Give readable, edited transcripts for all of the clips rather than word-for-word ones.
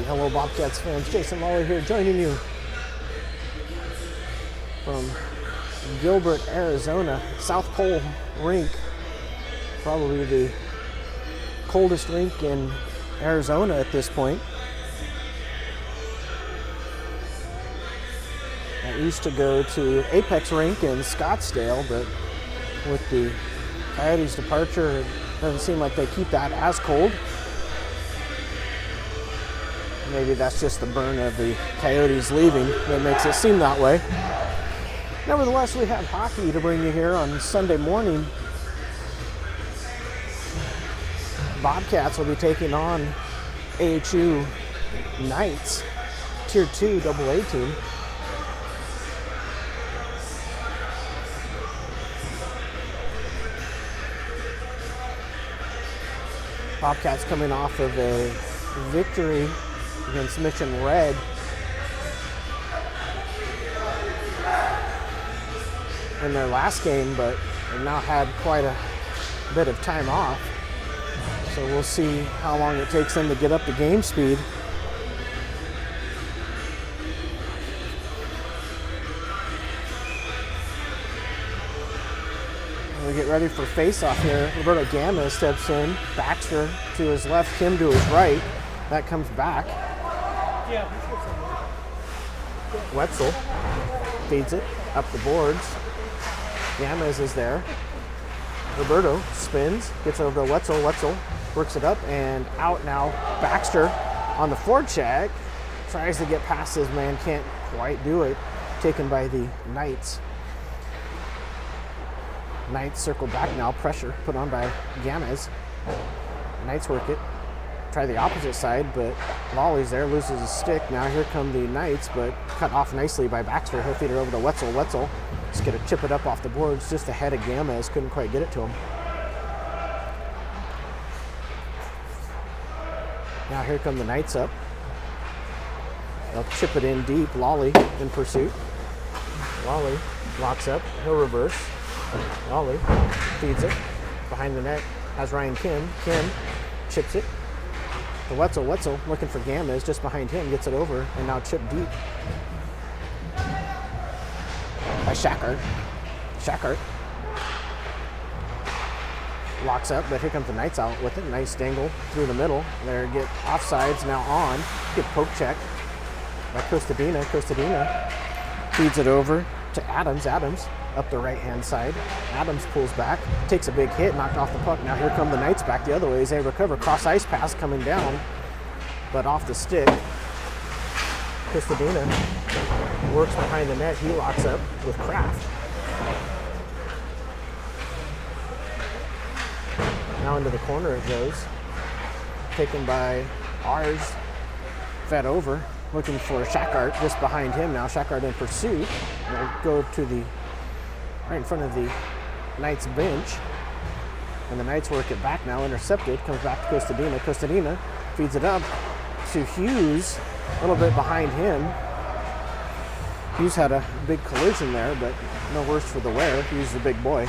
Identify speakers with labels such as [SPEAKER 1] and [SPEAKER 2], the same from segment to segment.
[SPEAKER 1] Hello Bobcats fans, Jason Lawler here joining you from Gilbert, Arizona, South Pole rink, probably the coldest rink in Arizona at this point. I used to go to Apex rink in Scottsdale, but with the Coyotes' departure, it doesn't seem like they keep that as cold. Maybe that's just the burn of the Coyotes leaving that makes it seem that way. Nevertheless, we have hockey to bring you here on Sunday morning. Bobcats will be taking on AHU Knights, Tier 2 AA team. Bobcats coming off of a victory against Mission Red in their last game, but they've now had quite a bit of time off. So we'll see how long it takes them to get up to game speed. We get ready for face-off here. Roberto Gamma steps in, Baxter to his left, Kim to his right. That comes back. Wetzel feeds it up the boards. Gammas is there. Roberto spins, gets over to Wetzel. Wetzel works it up and out now. Baxter on the forecheck. Tries to get past his man, can't quite do it. Taken by the Knights. Knights circle back now, pressure put on by Gammas. Knights work it. Try the opposite side, but Lawley's there, loses his stick. Now here come the Knights, but cut off nicely by Baxter. He'll feed it over to Wetzel. Wetzel just gonna chip it up off the boards, just ahead of Gammas. Couldn't quite get it to him. Now here come the Knights up. They'll chip it in deep. Lawley in pursuit. Lawley locks up. He'll reverse. Lawley feeds it behind the net, has Ryan Kim. Kim chips it to Wetzel. Wetzel looking for Gammas just behind him, gets it over, and now chipped deep by Shackart. Shackart locks up, but here comes the Knights out with it. Nice dangle through the middle. There, get offsides, now on. Get poke check by Costadina. Costadina feeds it over to Adams. Adams up the right-hand side. Adams pulls back, takes a big hit, knocked off the puck. Now here come the Knights back the other way as they recover. Cross-ice pass coming down, but off the stick. Costadina works behind the net. He locks up with Kraft. Now into the corner it goes. Taken by ours. Fed over. Looking for Shackart just behind him now. Shackart in pursuit. They'll go to the right in front of the Knights bench. And the Knights work it back now. Intercepted. Comes back to Costadina. Costadina feeds it up to Hughes. A little bit behind him. Hughes had a big collision there, but no worse for the wear. Hughes the big boy.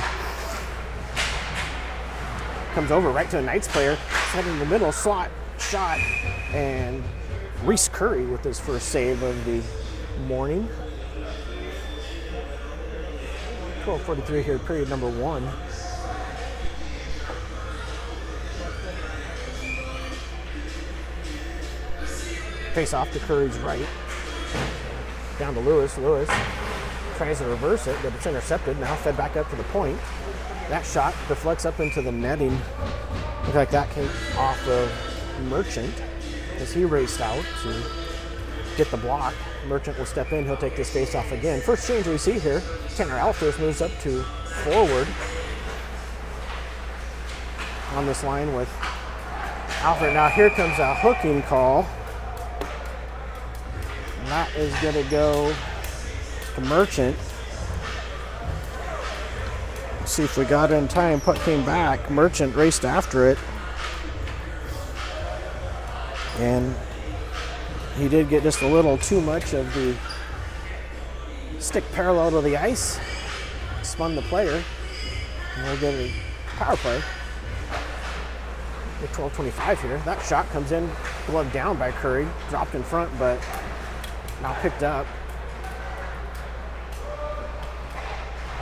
[SPEAKER 1] Comes over right to a Knights player. Set in the middle. Slot. Shot. And Reese Curry with his first save of the morning. 12:43 here, period number 1. Face off to Curry's right. Down to Lewis. Lewis tries to reverse it, but it's intercepted. Now fed back up to the point. That shot deflects up into the netting. Looks like that came off of Merchant as he raced out to get the block. Merchant will step in. He'll take this face off again. First change we see here. Tanner Alfers moves up to forward on this line with Alfred. Now here comes a hooking call. And that is going to go to Merchant. Let's see if we got it in time. Puck came back. Merchant raced after it. And he did get just a little too much of the stick parallel to the ice. Spun the player. And we'll get a power play. With 12:25 here. That shot comes in, glove down by Curry, dropped in front, but now picked up.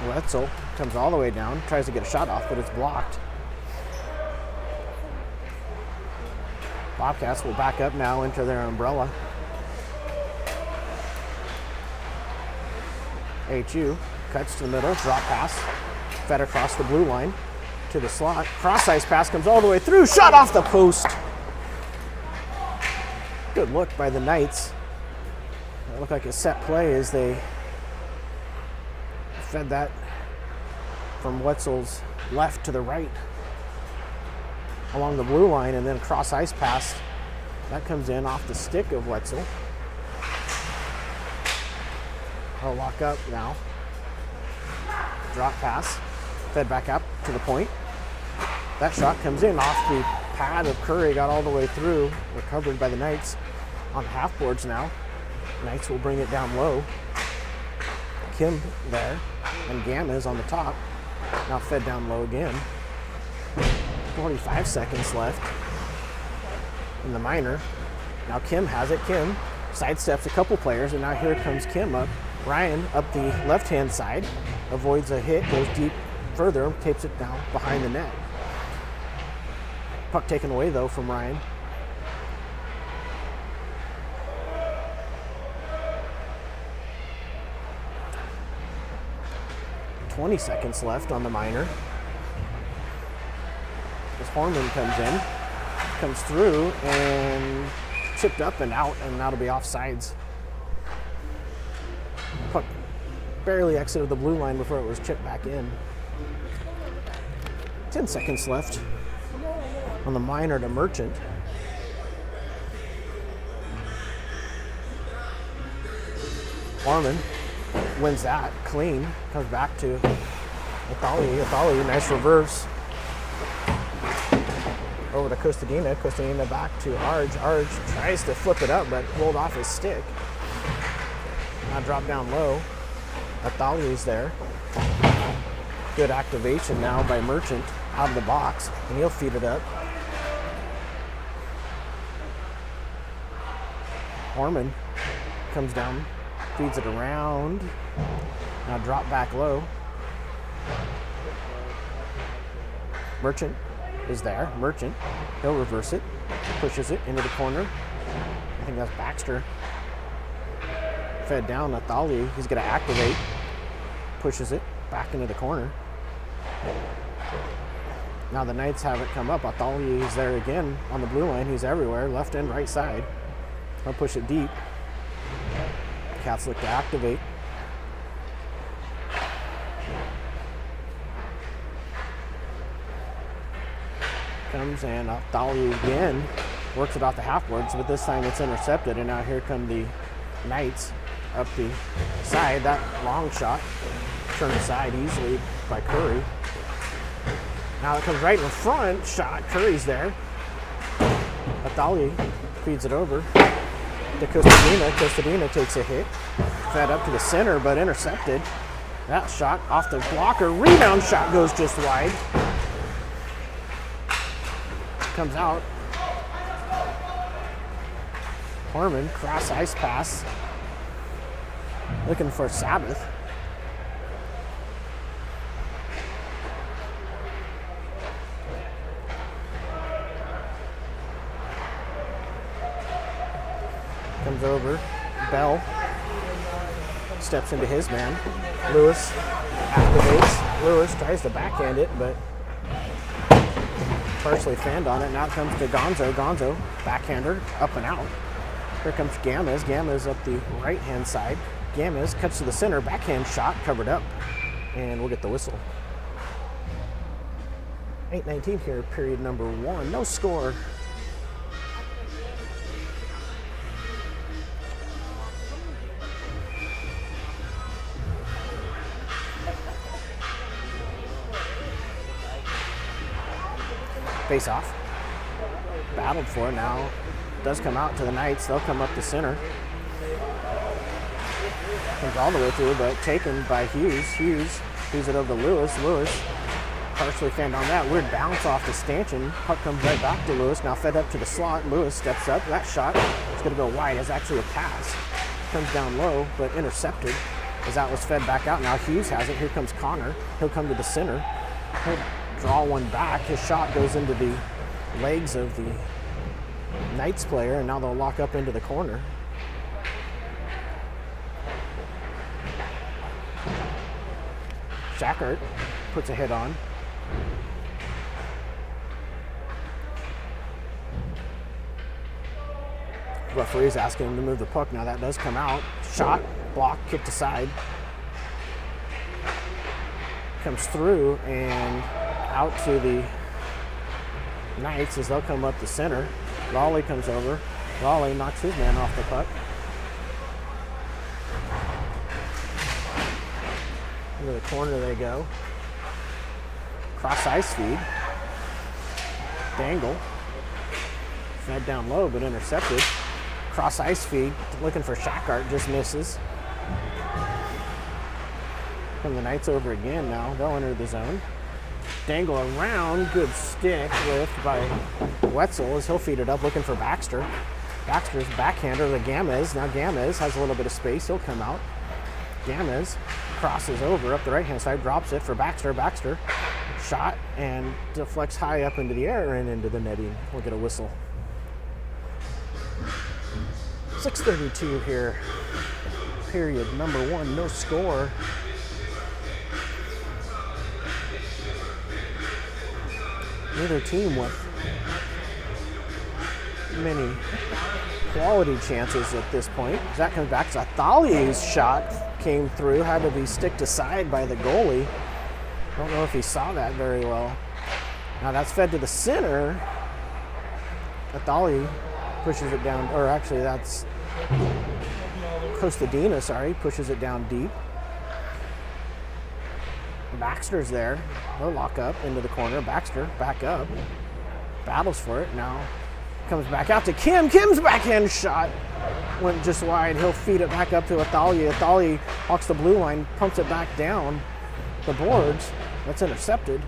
[SPEAKER 1] Wetzel comes all the way down, tries to get a shot off, but it's blocked. Bobcats will back up now into their umbrella. HU cuts to the middle, drop pass, fed across the blue line to the slot. Cross-ice pass comes all the way through, shot off the post. Good look by the Knights. It looked like a set play as they fed that from Wetzel's left to the right along the blue line, and then cross-ice pass. That comes in off the stick of Wetzel. He'll lock up now. Drop pass, fed back up to the point. That shot comes in off the pad of Curry, got all the way through, recovered by the Knights on the half boards now. Knights will bring it down low. Kim there, and Gamma's on the top. Now fed down low again. 45 seconds left in the minor. Now Kim has it. Kim sidesteps a couple players, and now here comes Kim up. Ryan up the left-hand side, avoids a hit, goes deep further, tapes it down behind the net. Puck taken away though from Ryan. .20 seconds left on the minor. As Horman comes through and chipped up and out, and that'll be offsides. Puck barely exited the blue line before it was chipped back in. 10 seconds left on the minor to Merchant. Horman wins that clean, comes back to Athali, nice reverse. Over to Costadina back to Arj. Arj tries to flip it up, but rolled off his stick. Now drop down low. Athali's there. Good activation now by Merchant out of the box, and he'll feed it up. Horman comes down, feeds it around. Now drop back low. Merchant is there. Merchant, he'll reverse it, pushes it into the corner. I think that's Baxter. Fed down. Athali, he's going to activate, pushes it back into the corner. Now the Knights have it come up. Athali is there again on the blue line. He's everywhere, left and right side. He'll push it deep. Cats look to activate. Comes and Athali again works it off the half boards, but this time it's intercepted, and now here come the Knights up the side. That long shot turned aside easily by Curry. Now it comes right in front. Shot. Curry's there. Athali feeds it over to Costadina. Costadina takes a hit. Fed up to the center, but intercepted. That shot off the blocker. Rebound shot goes just wide. Comes out. Horman, cross ice pass. Looking for Sabbath. Comes over. Bell steps into his man. Lewis activates. Lewis tries to backhand it, but partially fanned on it. Now it comes to Gonzo. Gonzo, backhander, up and out. Here comes Gammas. Gammas up the right-hand side. Gammas cuts to the center. Backhand shot, covered up. And we'll get the whistle. 8:19 here, period number 1. No score. Face off. Battled for it now. Does come out to the Knights. They'll come up the center. Comes all the way through, but taken by Hughes. Hughes it over to Lewis. Lewis partially fanned on that. Weird bounce off the stanchion. Puck comes right back to Lewis. Now fed up to the slot. Lewis steps up. That shot is going to go wide. It's actually a pass. Comes down low, but intercepted as that was fed back out. Now Hughes has it. Here comes Connor. He'll come to the center. He'll draw one back. His shot goes into the legs of the Knights player, and now they'll lock up into the corner. Shackert puts a hit on. Referee's asking him to move the puck. Now that does come out. Shot, block, kicked aside. Comes through and out to the Knights as they'll come up the center. Raleigh comes over. Raleigh knocks his man off the puck. Into the corner they go. Cross ice feed. Dangle. Fed down low but intercepted. Cross ice feed. Looking for Shackart. Just misses. Come the Knights over again now. They'll enter the zone. Dangle around. Good stick lift by Wetzel as he'll feed it up looking for Baxter. Baxter's backhander to Gamez. Now Gamez has a little bit of space. He'll come out. Gamez crosses over up the right hand side, drops it for Baxter. Baxter shot and deflects high up into the air and into the netting. We'll get a whistle. 6:32 here. Period number 1, no score. Neither team with many quality chances at this point. That comes back to Thalier's shot came through, had to be sticked aside by the goalie. Don't know if he saw that very well. Now that's fed to the center. Athali pushes it down, or actually that's Costadina, sorry, pushes it down deep. Baxter's there. They'll lock up into the corner. Baxter back up. Battles for it. Now comes back out to Kim. Kim's backhand shot went just wide. He'll feed it back up to Athali. Athali hawks the blue line, pumps it back down the boards. That's intercepted.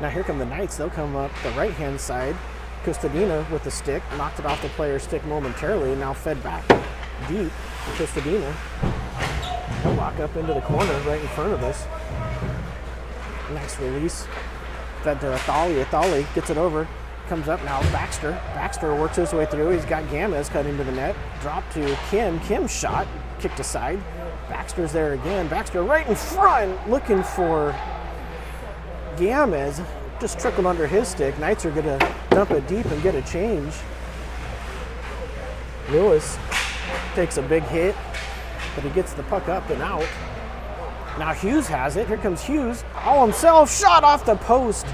[SPEAKER 1] Now here come the Knights. They'll come up the right-hand side. Costadina with the stick. Knocked it off the player's stick momentarily. Now fed back deep to Costadina. They'll lock up into the corner right in front of us. Nice release. Fed to Athali. Athali gets it over. Comes up now. Baxter. Baxter works his way through. He's got Gamez cut into the net. Drop to Kim. Kim's shot. Kicked aside. Baxter's there again. Baxter right in front looking for Gamez. Just trickled under his stick. Knights are going to dump it deep and get a change. Lewis takes a big hit, but he gets the puck up and out. Now Hughes has it. Here comes Hughes. All himself. Shot off the post.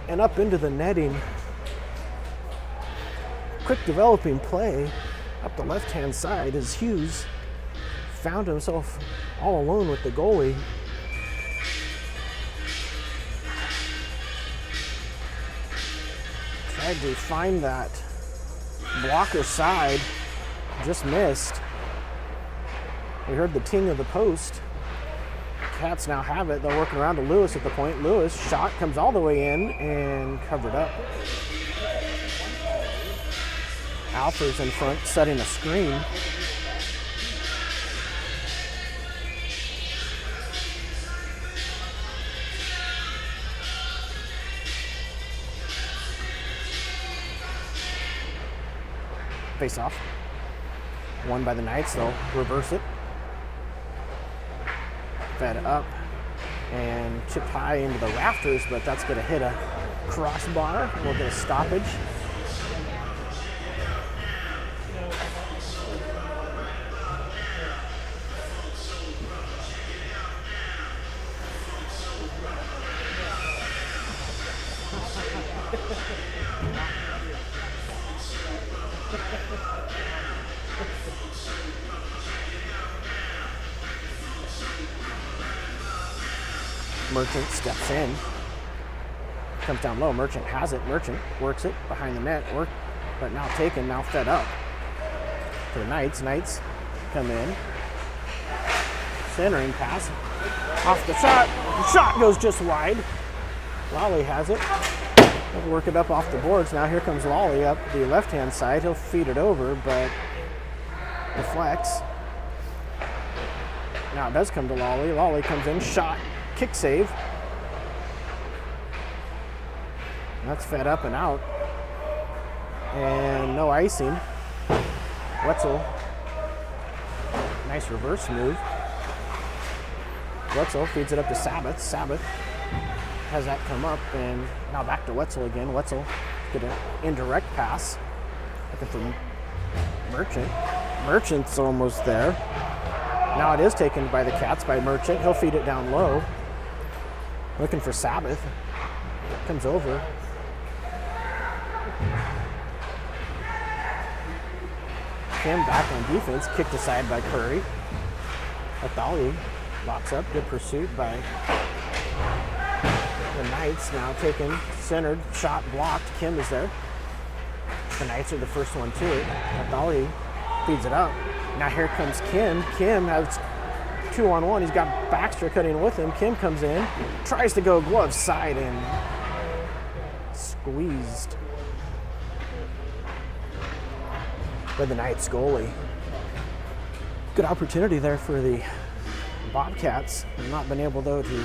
[SPEAKER 1] And up into the netting. Quick developing play up the left-hand side as Hughes found himself all alone with the goalie. Tried to find that blocker side. Just missed. We heard the ting of the post. Cats now have it. They're working around to Lewis at the point. Lewis shot comes all the way in and covered up. Alfred's in front setting a screen. Face off. Won by the Knights. They'll reverse it. Fed up and chipped high into the rafters, but that's going to hit a crossbar. We'll get a stoppage. Merchant steps in, comes down low. Merchant has it. Merchant works it behind the net, but now taken, now fed up to the Knights. Knights come in, centering pass, Off the shot. The shot goes just wide. Lolly has it. He'll work it up off the boards. Now here comes Lolly up the left-hand side. He'll feed it over, but deflects. Now it does come to Lolly. Lolly comes in, shot, kick save. That's fed up and out. And no icing. Wetzel. Nice reverse move. Wetzel feeds it up to Sabbath. Sabbath has that come up, and now back to Wetzel again. Wetzel get an indirect pass. Looking for Merchant. Merchant's almost there. Now it is taken by the Cats by Merchant. He'll feed it down low. Looking for Sabbath. Comes over. Kim back on defense, kicked aside by Curry. Athali locks up, good pursuit by the Knights. Now taken, centered, shot blocked. Kim is there. The Knights are the first one to it. Athali feeds it up. Now here comes Kim. Kim has 2-on-1. He's got Baxter cutting with him. Kim comes in, tries to go glove side and squeezed by the Knights goalie. Good opportunity there for the Bobcats. Have not been able though to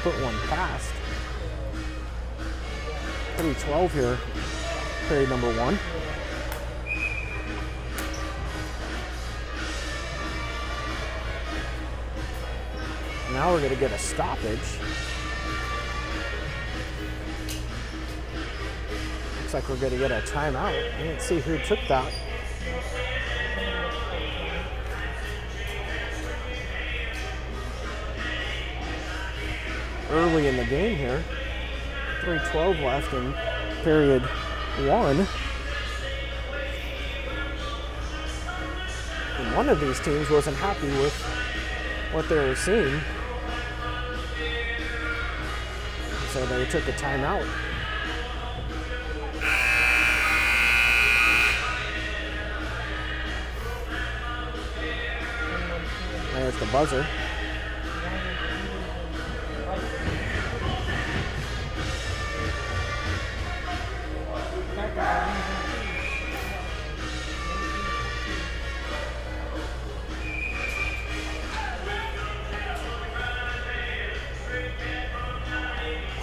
[SPEAKER 1] put one past. 3:12 here, period number 1. Now we're going to get a stoppage. Looks like we're going to get a timeout. I didn't see who took that. Early in the game here. 3:12 left in period 1. And one of these teams wasn't happy with what they were seeing. So they took a timeout. There's the buzzer.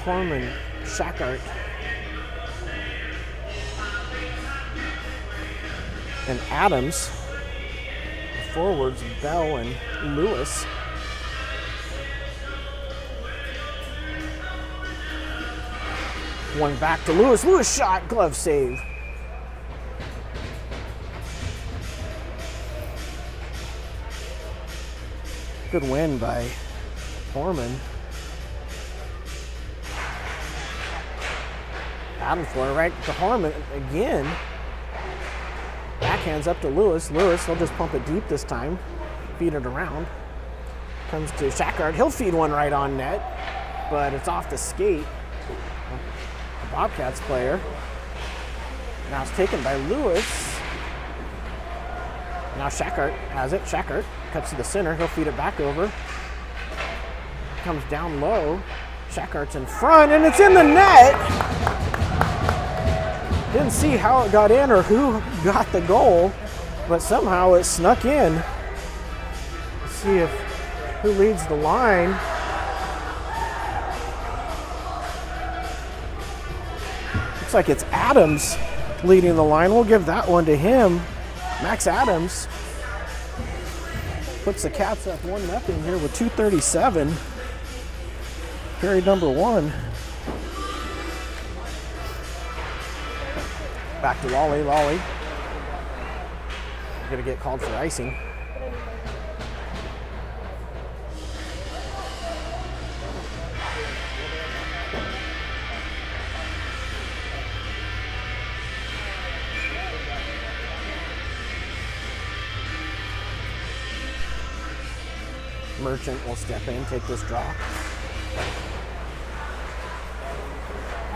[SPEAKER 1] Corman, Shackart, and Adams. The forwards, Bell and Lewis. One back to Lewis. Lewis shot, glove save. Good win by Corman. Adams for it right to Harmon again. Backhands up to Lewis. Lewis will just pump it deep this time. Feed it around. Comes to Shackart. He'll feed one right on net, but it's off the skate. The Bobcats player. Now it's taken by Lewis. Now Shackart has it. Shackart cuts to the center. He'll feed it back over. Comes down low. Shackart's in front, and it's in the net. Didn't see how it got in or who got the goal, but somehow it snuck in. Let's see if who leads the line. Looks like it's Adams leading the line. We'll give that one to him. Max Adams puts the Cats up 1-0 here with 2:37. Period number 1. Back to Lolly. Lolly gonna get called for icing. Merchant will step in, take this draw.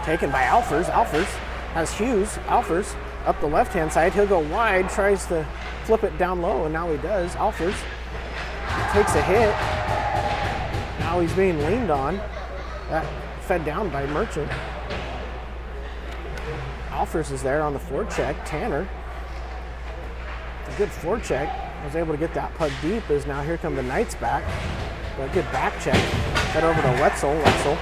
[SPEAKER 1] Taken by Alfers. Alfers has Hughes. Alfers up the left-hand side. He'll go wide, tries to flip it down low, and now he does. Alfers takes a hit. Now he's being leaned on. That fed down by Merchant. Alfers is there on the forecheck. Tanner, a good forecheck, was able to get that puck deep. As now here come the Knights back. But a good back check. Fed over to Wetzel. Wetzel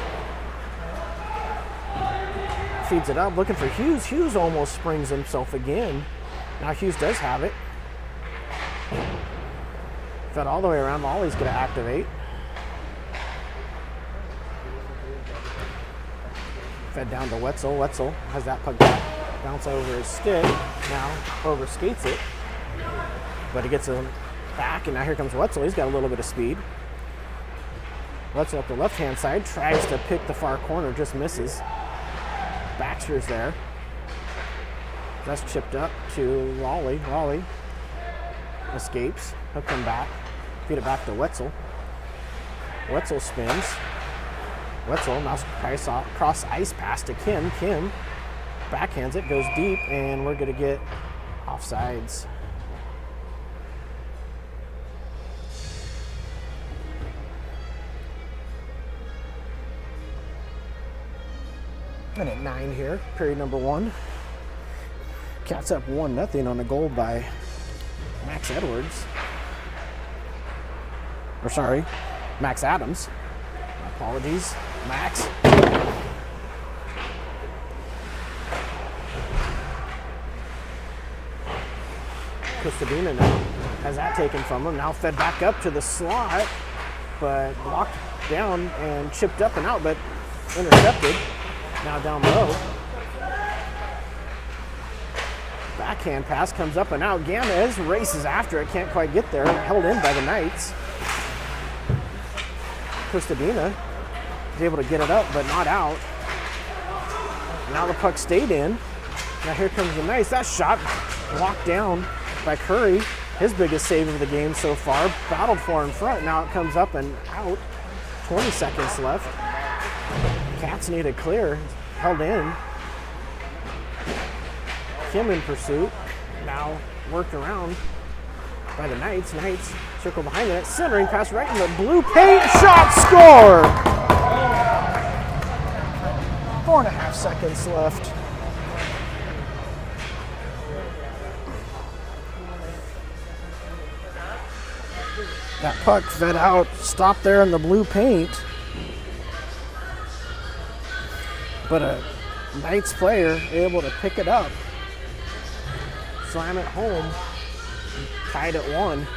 [SPEAKER 1] feeds it up, looking for Hughes. Hughes almost springs himself again. Now Hughes does have it. Fed all the way around. Ollie's going to activate. Fed down to Wetzel. Wetzel has that puck bounce over his stick. Now over skates it. But he gets him back, and now here comes Wetzel. He's got a little bit of speed. Wetzel up the left-hand side, tries to pick the far corner, just misses. Baxter's there. That's chipped up to Raleigh. Raleigh escapes. He'll come back. Feed it back to Wetzel. Wetzel spins. Wetzel now cross ice pass to Kim. Kim backhands it, goes deep, and we're going to get offsides. Minute 9 here, period number 1. Cats up 1-0 on a goal by Max Edwards. Or sorry, Max Adams. My apologies, Max. Costadina now has that taken from him. Now fed back up to the slot, but blocked down and chipped up and out, but intercepted. Now down low. Backhand pass comes up and out. Gamez races after it, can't quite get there. Held in by the Knights. Costadina is able to get it up, but not out. Now the puck stayed in. Now here comes the Knights. That shot blocked down by Curry. His biggest save of the game so far. Battled for in front. Now it comes up and out. 20 seconds left. Cats need a clear. Held in. Kim in pursuit. Now worked around by the Knights. Knights circle behind the net. Centering pass right in the blue paint. Shot, score! 4.5 seconds left. That puck fed out, stopped there in the blue paint. But a Knights player able to pick it up, slam it home, tied at 1.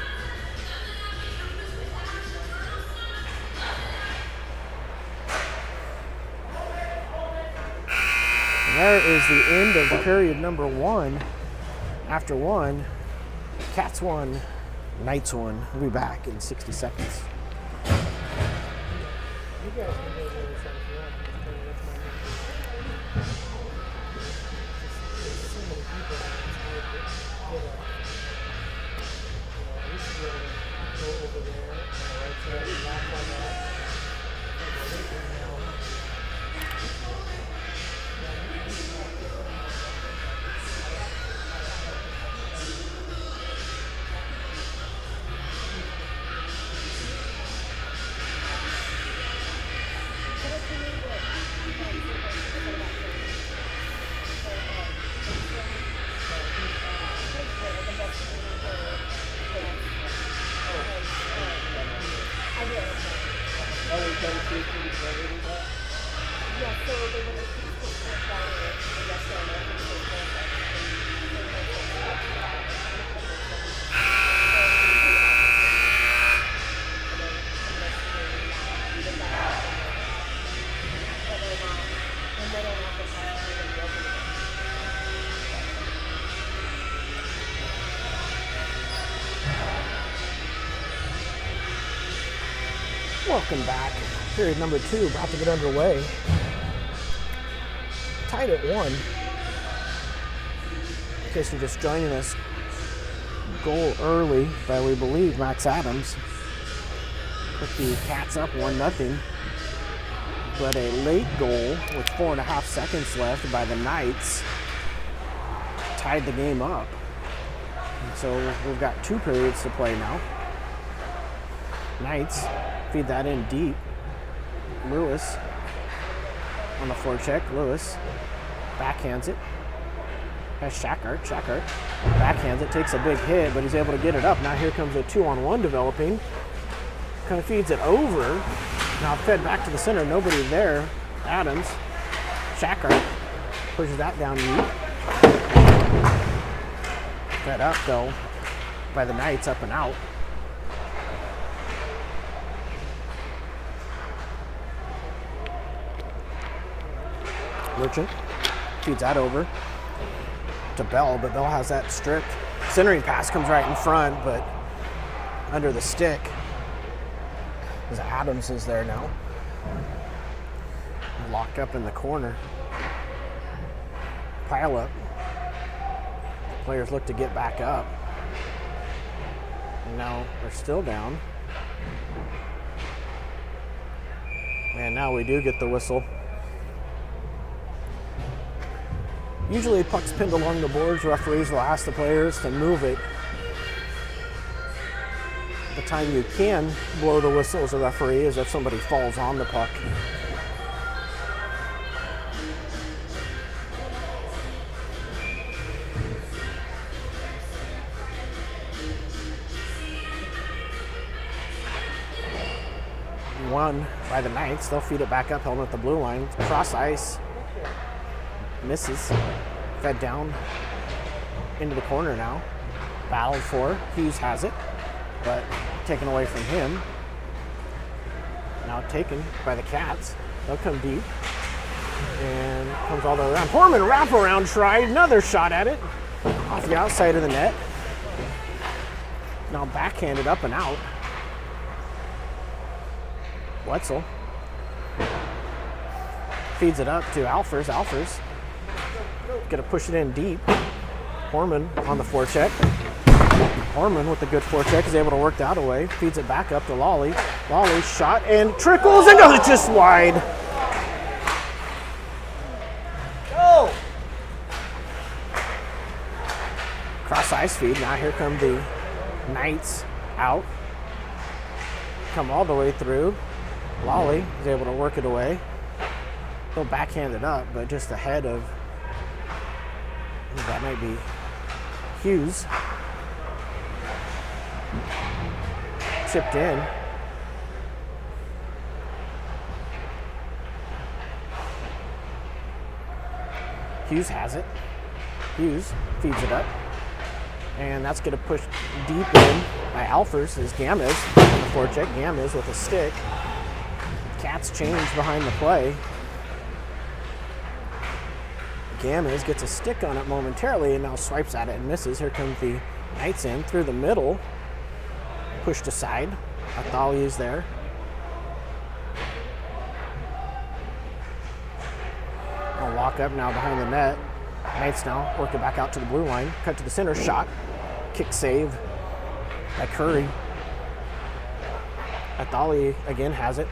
[SPEAKER 1] And there is the end of the period number 1. After 1, Cats 1, Knights 1. We'll be back in 60 seconds. Welcome back. Period number 2 about to get underway. Tied at 1. In case you're just joining us, goal early by, we believe, Max Adams. Put the Cats up 1-0. But a late goal with 4.5 seconds left by the Knights tied the game up. And so we've got 2 periods to play now. Knights feed that in deep. Lewis on the forecheck. Lewis backhands it. Has Shackart. Shackart backhands it, takes a big hit, but he's able to get it up. Now here comes a 2-on-1 developing. Kind of feeds it over. Now fed back to the center, nobody there. Adams. Shackart pushes that down deep. Fed up though by the Knights, up and out. Merchant feeds that over to Bell, but Bell has that stripped. Centering pass comes right in front, but under the stick. As Adams is there now. Locked up in the corner. Pile up. Players look to get back up. And now they're still down. And now we do get the whistle. Usually puck's pinned along the boards, referees will ask the players to move it. The time you can blow the whistle as a referee is if somebody falls on the puck. Won by the Knights. They'll feed it back up, held at the blue line. Cross ice. Misses. Fed down into the corner now. Battled for. Hughes has it, but taken away from him. Now taken by the Cats. They'll come deep. And comes all the way around. Horman wraparound try. Another shot at it. Off the outside of the net. Now backhanded up and out. Wetzel feeds it up to Alfers. Alfers gonna push it in deep. Horman on the forecheck. Horman with the good forecheck is able to work that away. Feeds it back up to Lawley. Lawley shot and trickles and goes just wide. Go! Cross ice feed. Now here come the Knights out. Come all the way through. Lawley is able to work it away. He'll backhand it up, but just ahead of, that might be Hughes. Chipped in. Hughes has it. Hughes feeds it up. And that's going to push deep in by Alfers is Gamez on the forecheck. Gamez with a stick. Cats change behind the play. Gamez gets a stick on it momentarily and now swipes at it and misses. Here comes the Knights in through the middle. Pushed aside. Athali is there. I'll walk up now behind the net. Knights now working back out to the blue line. Cut to the center, shot. Kick save by Curry. Athali again has it.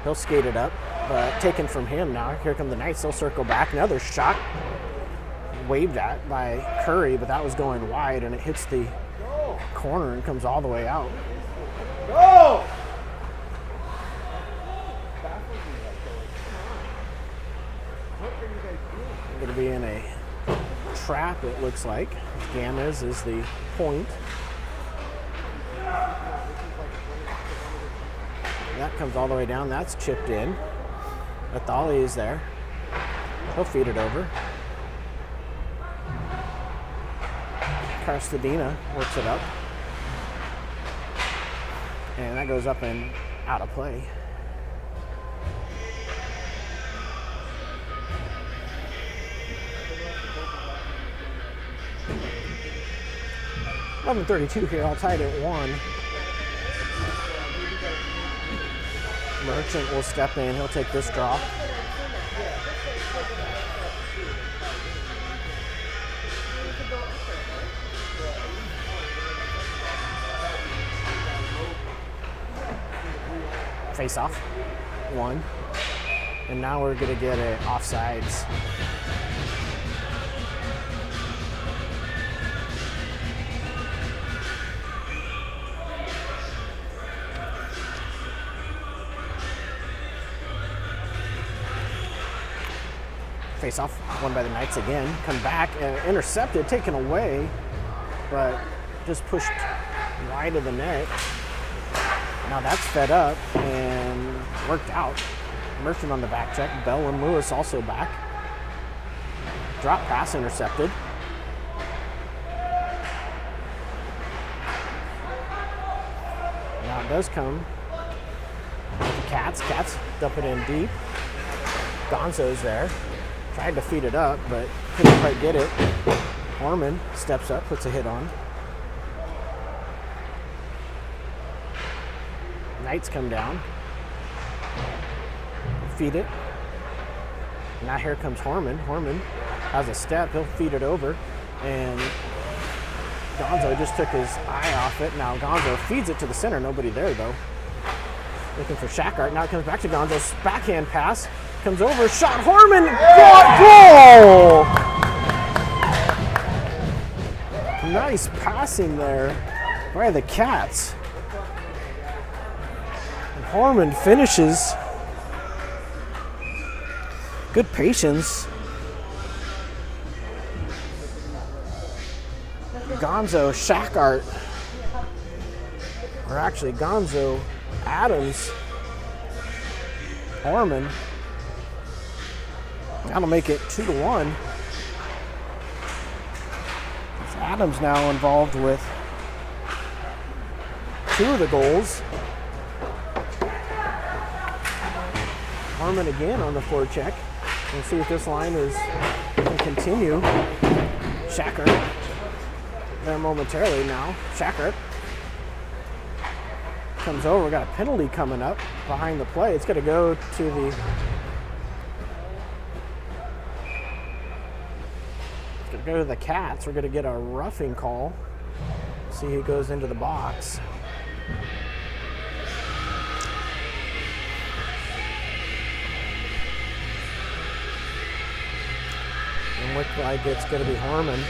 [SPEAKER 1] He'll skate it up, but taken from him now. Here come the Knights. They'll circle back. Another shot waved at by Curry, but that was going wide, and it hits the corner and comes all the way out. Go! Going to be in a trap, it looks like. Gamez is the point. That comes all the way down. That's chipped in. Athali is there. He'll feed it over. Karstadina works it up. And that goes up and out of play. .11:32 here, all tied at 1. Merchant will step in. He'll take this draw. Face off. 1. And now we're going to get it offsides. Face off, won by the Knights again. Come back, intercepted, taken away, but just pushed wide of the net. Now that's fed up and worked out. Merchant on the back check. Bell and Lewis also back. Drop pass intercepted. Now it does come with the Cats. Cats dump it in deep. Gonzo's there. Tried to feed it up, but couldn't quite get it. Orman steps up, puts a hit on. Knights come down. Feed it. Now here comes Horman. Horman has a step. He'll feed it over. And Gonzo just took his eye off it. Now Gonzo feeds it to the center. Nobody there, though. Looking for Shackart. Now it comes back to Gonzo's backhand pass. Comes over. Shot. Horman. Goal! Nice passing there by the Cats. And Horman finishes. Good patience. Gonzo, Shackart, or actually Gonzo, Adams, Orman. That'll make it 2-1. Adams now involved with 2 of the goals. Orman again on the forecheck. We'll see if this line can continue. Shackart there momentarily now. Shackart comes over. We got a penalty coming up behind the play. It's going to go to the. It's going to go to the Cats. We're going to get a roughing call. See who goes into the box. And looks like it's going to be Horman.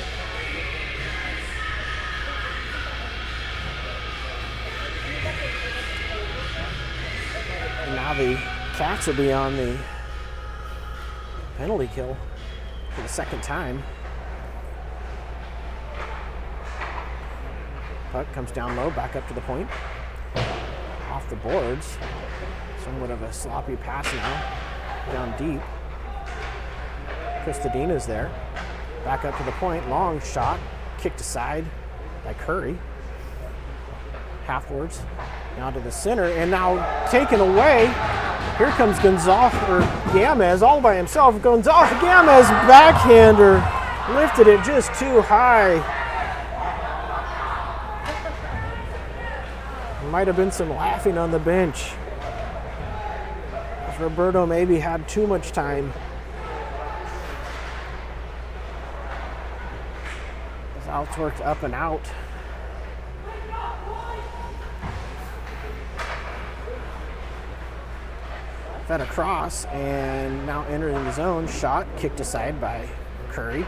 [SPEAKER 1] And now the Cats will be on the penalty kill for the second time. Puck comes down low, back up to the point. Off the boards. Somewhat of a sloppy pass now. Down deep. Christadina's there. Back up to the point. Long shot. Kicked aside by Curry. Halfwards. Now to the center. And now taken away. Here comes Gamez all by himself. Gamez backhander. Lifted it just too high. Might have been some laughing on the bench. Roberto maybe had too much time. Outworked up and out. Fed across and now entering the zone. Shot kicked aside by Curry.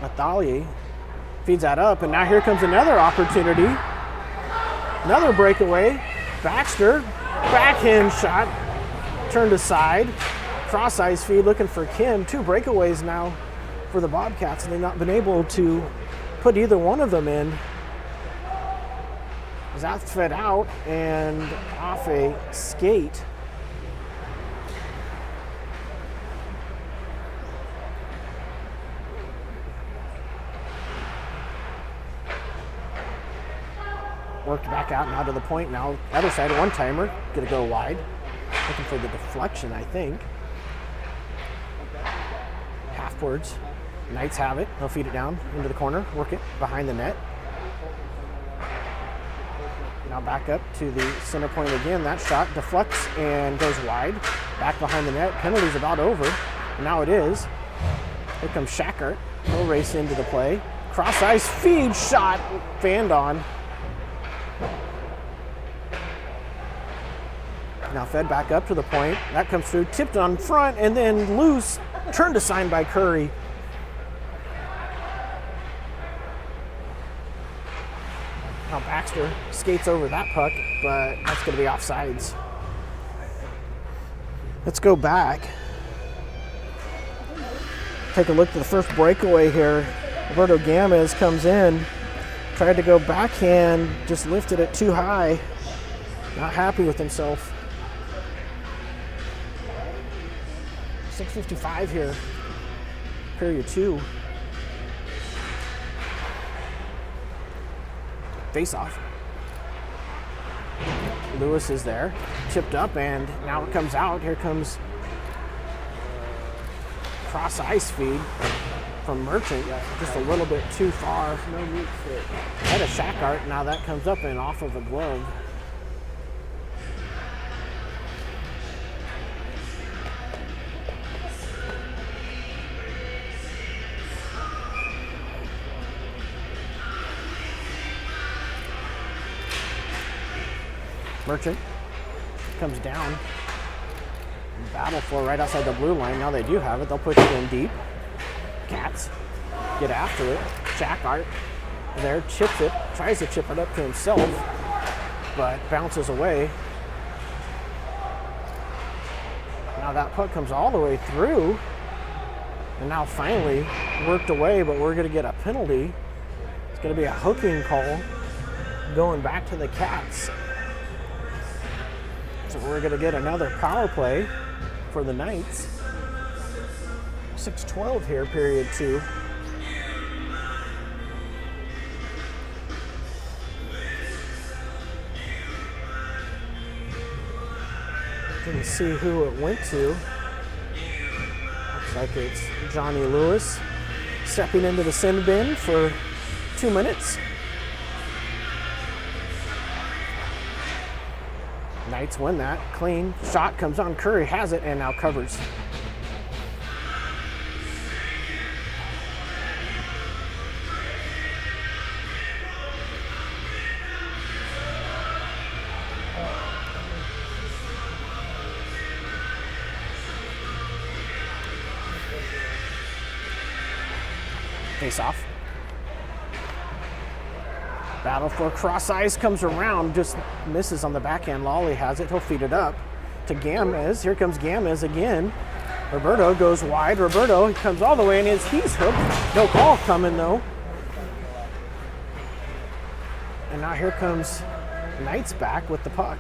[SPEAKER 1] Mathali feeds that up, and now here comes another opportunity. Another breakaway. Baxter, backhand shot, turned aside. Cross-ice feed looking for Kim. 2 breakaways now for the Bobcats, and they've not been able to put either one of them in. That's fed out and off a skate. Worked back out now to the point. Now other side, one-timer, gonna go wide. Looking for the deflection, I think. Halfwards. Knights have it. They'll feed it down into the corner, work it behind the net. Now back up to the center point again. That shot deflects and goes wide. Back behind the net. Penalty's about over. And now it is. Here comes Shackart. He'll race into the play. Cross ice feed shot. Fanned on. Now fed back up to the point. That comes through. Tipped on front and then loose. Turned aside by Curry. Now Baxter skates over that puck, but that's going to be offsides. Let's go back. Take a look at the first breakaway here. Roberto Gamez comes in, tried to go backhand, just lifted it too high. Not happy with himself. 6:55 here, period 2. Face off. Lewis is there, chipped up, and now it comes out. Here comes cross ice feed from Merchant, just a little bit too far. No meat fit. Had a Shackart, now that comes up and off of a glove. Merchant comes down. Battle for right outside the blue line. Now they do have it. They'll push it in deep. Cats get after it. Shackart there chips it. Tries to chip it up to himself, but bounces away. Now that puck comes all the way through, and now finally worked away, but we're going to get a penalty. It's going to be a hooking call going back to the Cats. So we're going to get another power play for the Knights. 6:12 here, period 2. Didn't see who it went to. Looks like it's Johnny Lewis stepping into the sin bin for 2 minutes. Knights win that. Clean shot comes on. Curry has it and now covers. Face off. Battle for cross ice comes around, just misses on the backhand. Lawley has it. He'll feed it up to Gamez. Here comes Gamez again. Roberto goes wide. Roberto, he comes all the way and he's hooked. No call coming though. And now here comes Knights back with the puck.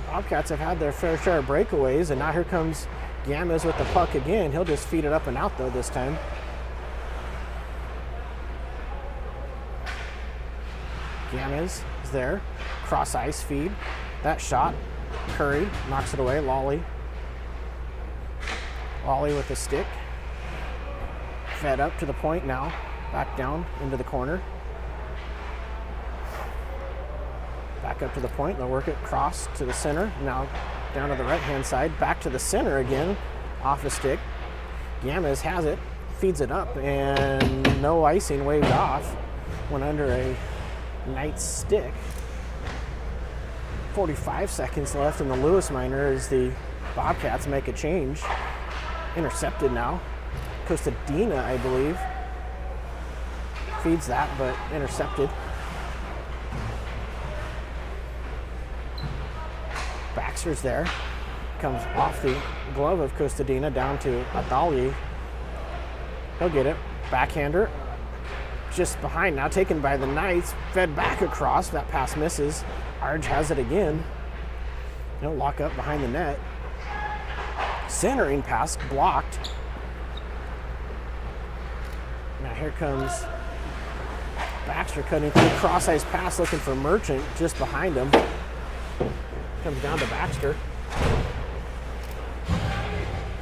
[SPEAKER 1] Bobcats have had their fair share of breakaways, and now here comes Gamez with the puck again. He'll just feed it up and out though this time. Gamez is there. Cross ice feed. That shot. Curry knocks it away. Lawley with the stick. Fed up to the point now. Back down into the corner. Back up to the point. They'll work it cross to the center. Now down to the right-hand side. Back to the center again. Off the stick. Gamez has it. Feeds it up. And no icing, waved off. Went under a Knight's stick. 45 seconds left in the Lewis minor as the Bobcats make a change. Intercepted now. Costadina, I believe. Feeds that, but intercepted. Baxter's there. Comes off the glove of Costadina down to Atali. He'll get it. Backhander. Just behind now, taken by the Knights, fed back across. That pass misses. Arge has it again. He'll lock up behind the net. Centering pass blocked. Now here comes Baxter cutting through. Cross ice pass looking for Merchant just behind him. Comes down to Baxter.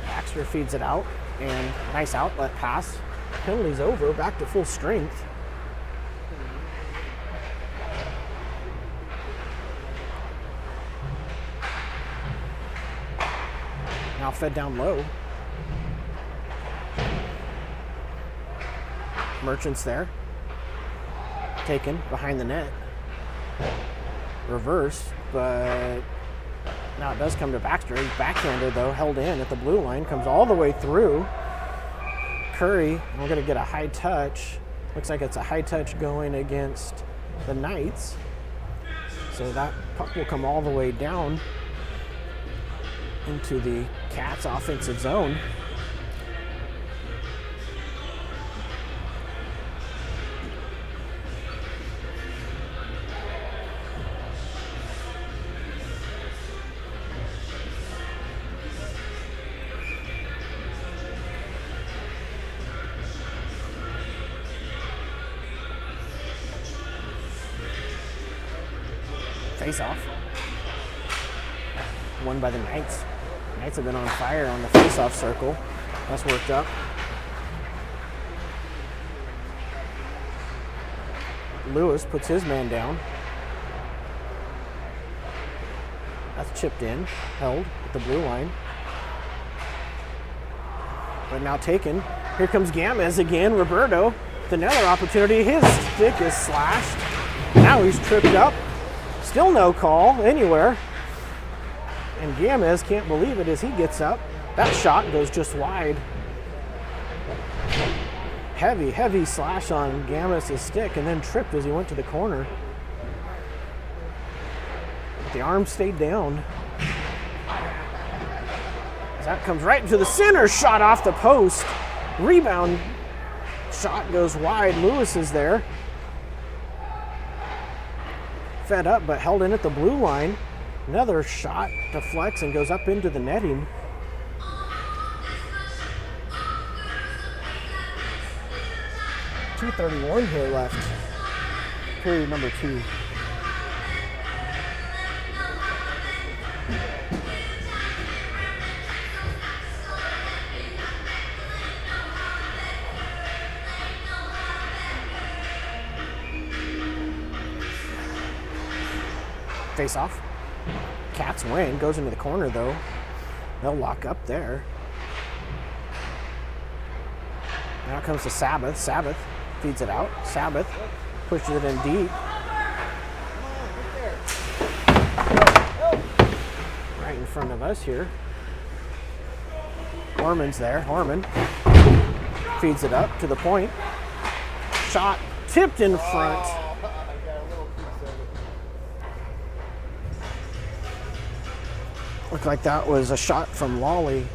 [SPEAKER 1] Baxter feeds it out, and nice outlet pass. Penalty's over, back to full strength. Now fed down low. Merchant's there. Taken behind the net. Reverse, but now it does come to Baxter. He's backhanded though, held in at the blue line, comes all the way through. Curry, we're going to get a high touch. Looks like it's a high touch going against the Knights. So So that puck will come all the way down into the Cats' offensive zone. Face off. Won by the Knights. Knights have been on fire on the face-off circle. That's worked up. Lewis puts his man down. That's chipped in, held at the blue line. But now taken. Here comes Gamez again. Roberto with another opportunity. His stick is slashed. Now he's tripped up. Still no call anywhere. And Gamez can't believe it as he gets up. That shot goes just wide. Heavy slash on Gamez's stick and then tripped as he went to the corner. But the arm stayed down. As that comes right into the center, shot off the post. Rebound shot goes wide. Lewis is there. Fed up, but held in at the blue line. Another shot deflects and goes up into the netting. .231 here left. Period number 2. Face off. Cats win. Goes into the corner though. They'll lock up there. Now comes to Sabbath. Sabbath feeds it out. Sabbath pushes it in deep. Right in front of us here. Horman's there. Horman feeds it up to the point. Shot tipped in front. Looked like that was a shot from Lawley.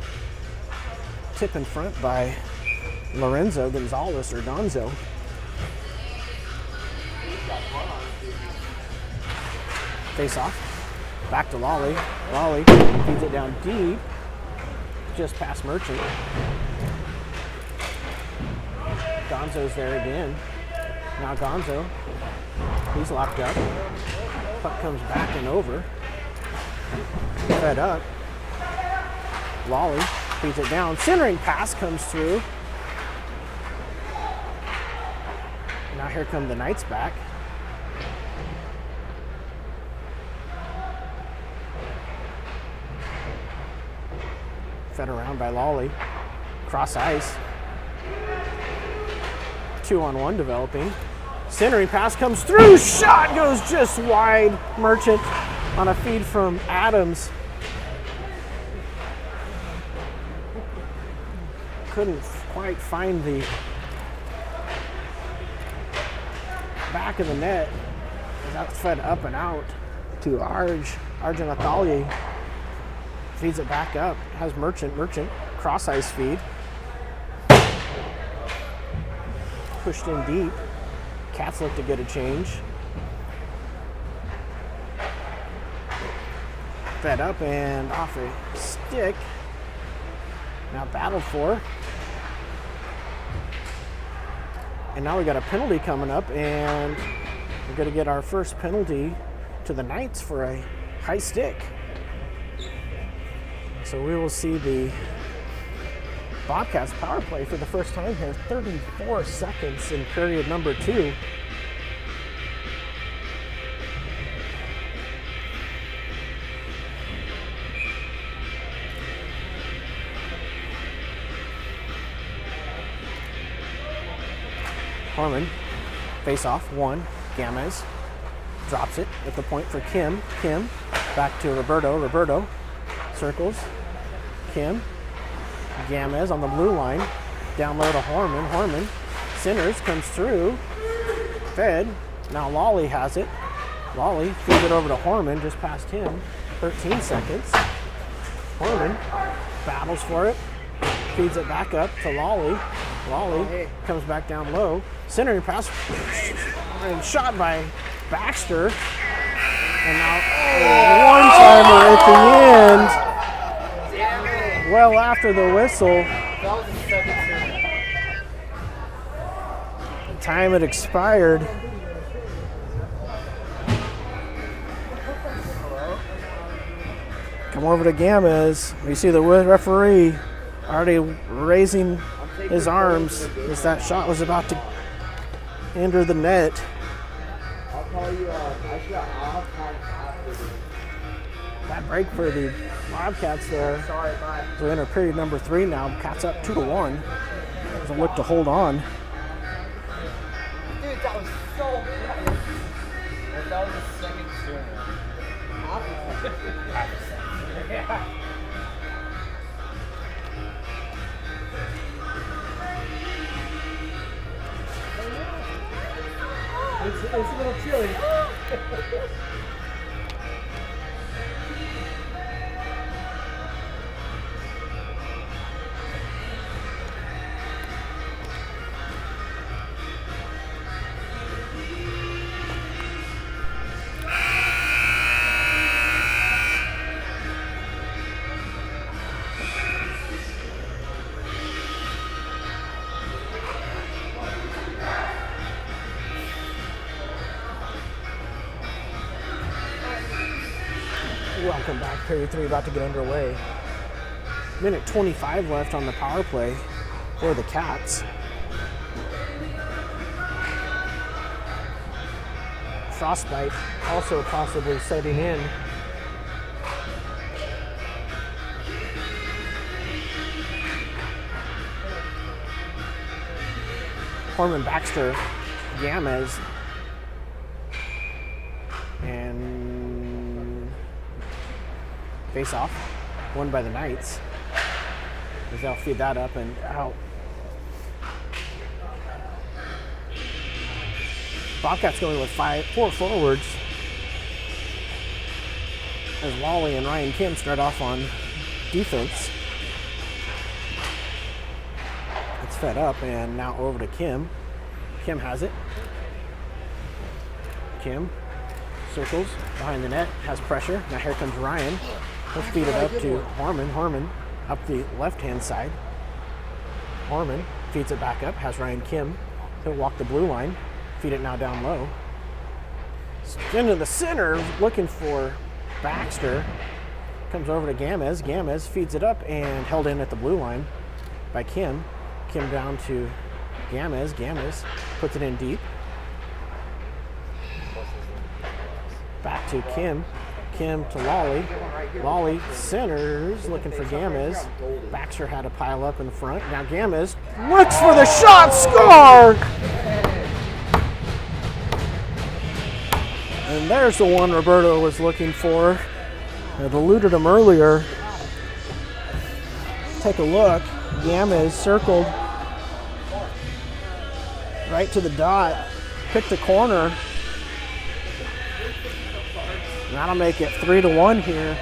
[SPEAKER 1] Tip in front by Lorenzo Gonzalez or Donzo. Face off. Back to Lawley. Lawley feeds it down deep. Just past Merchant. Gonzo's there again. Now Gonzo. He's locked up. Puck comes back and over. Fed up. Lawley feeds it down. Centering pass comes through. Now here come the Knights back. Fed around by Lawley. Cross ice. 2-on-1 developing. Centering pass comes through. Shot goes just wide. Merchant on a feed from Adams. Couldn't quite find the back of the net. That's fed up and out to Arjun Athalye. Feeds it back up. Has Merchant cross ice feed. Pushed in deep. Cats look to get a change. Fed up and off a stick. Now battled for. And now we got a penalty coming up, and we're going to get our first penalty to the Knights for a high stick. So we will see the Bobcats power play for the first time here. 34 seconds in period number 2. Harmon, face off, 1, Gamez, drops it at the point for Kim, back to Roberto, circles, Kim, Gamez on the blue line, down low to Harmon, centers, comes through, fed, now Lawley has it, Lolly feeds it over to Horman, just past him. 13 seconds. Horman battles for it, feeds it back up to Lolly. Lolly comes back down low. Centering pass and shot by Baxter. And now one-timer at the end. Well after the whistle. Time had expired. Come over to Gamez. You see the referee already raising his arms as that shot was about to enter the net.
[SPEAKER 2] I'll call you. I should have after this.
[SPEAKER 1] That break for the Bobcats there.
[SPEAKER 2] Sorry, bye.
[SPEAKER 1] So we enter period number 3 now. Cats up 2-1. There's a look to hold on.
[SPEAKER 2] Dude, that was so good. If that was a second sooner. Half a second. Yeah. It's a little chilly.
[SPEAKER 1] Welcome back. Period 3 about to get underway. Minute 25 left on the power play for the Cats. Frostbite also possibly setting in. Horman, Baxter, Gamez, and face off, won by the Knights. As they'll feed that up and out. Bobcats going with 4 forwards as Lolly and Ryan Kim start off on defense. It's fed up and now over to Kim. Kim has it. Kim circles behind the net, has pressure. Now here comes Ryan. Let's feed it up to Harmon. Harmon up the left-hand side. Harmon feeds it back up, has Ryan Kim. He'll walk the blue line, feed it now down low. Into the center, looking for Baxter. Comes over to Gamez. Gamez feeds it up and held in at the blue line by Kim. Kim down to Gamez. Gamez puts it in deep. Back to Kim. Kim to Lolly. Lolly centers, looking for Gamez. Baxter had to pile up in front. Now Gamez looks for the shot, score! And there's the one Roberto was looking for. I'd eluded him earlier. Take a look. Gamez circled right to the dot. Picked the corner. That'll make it 3-1 here.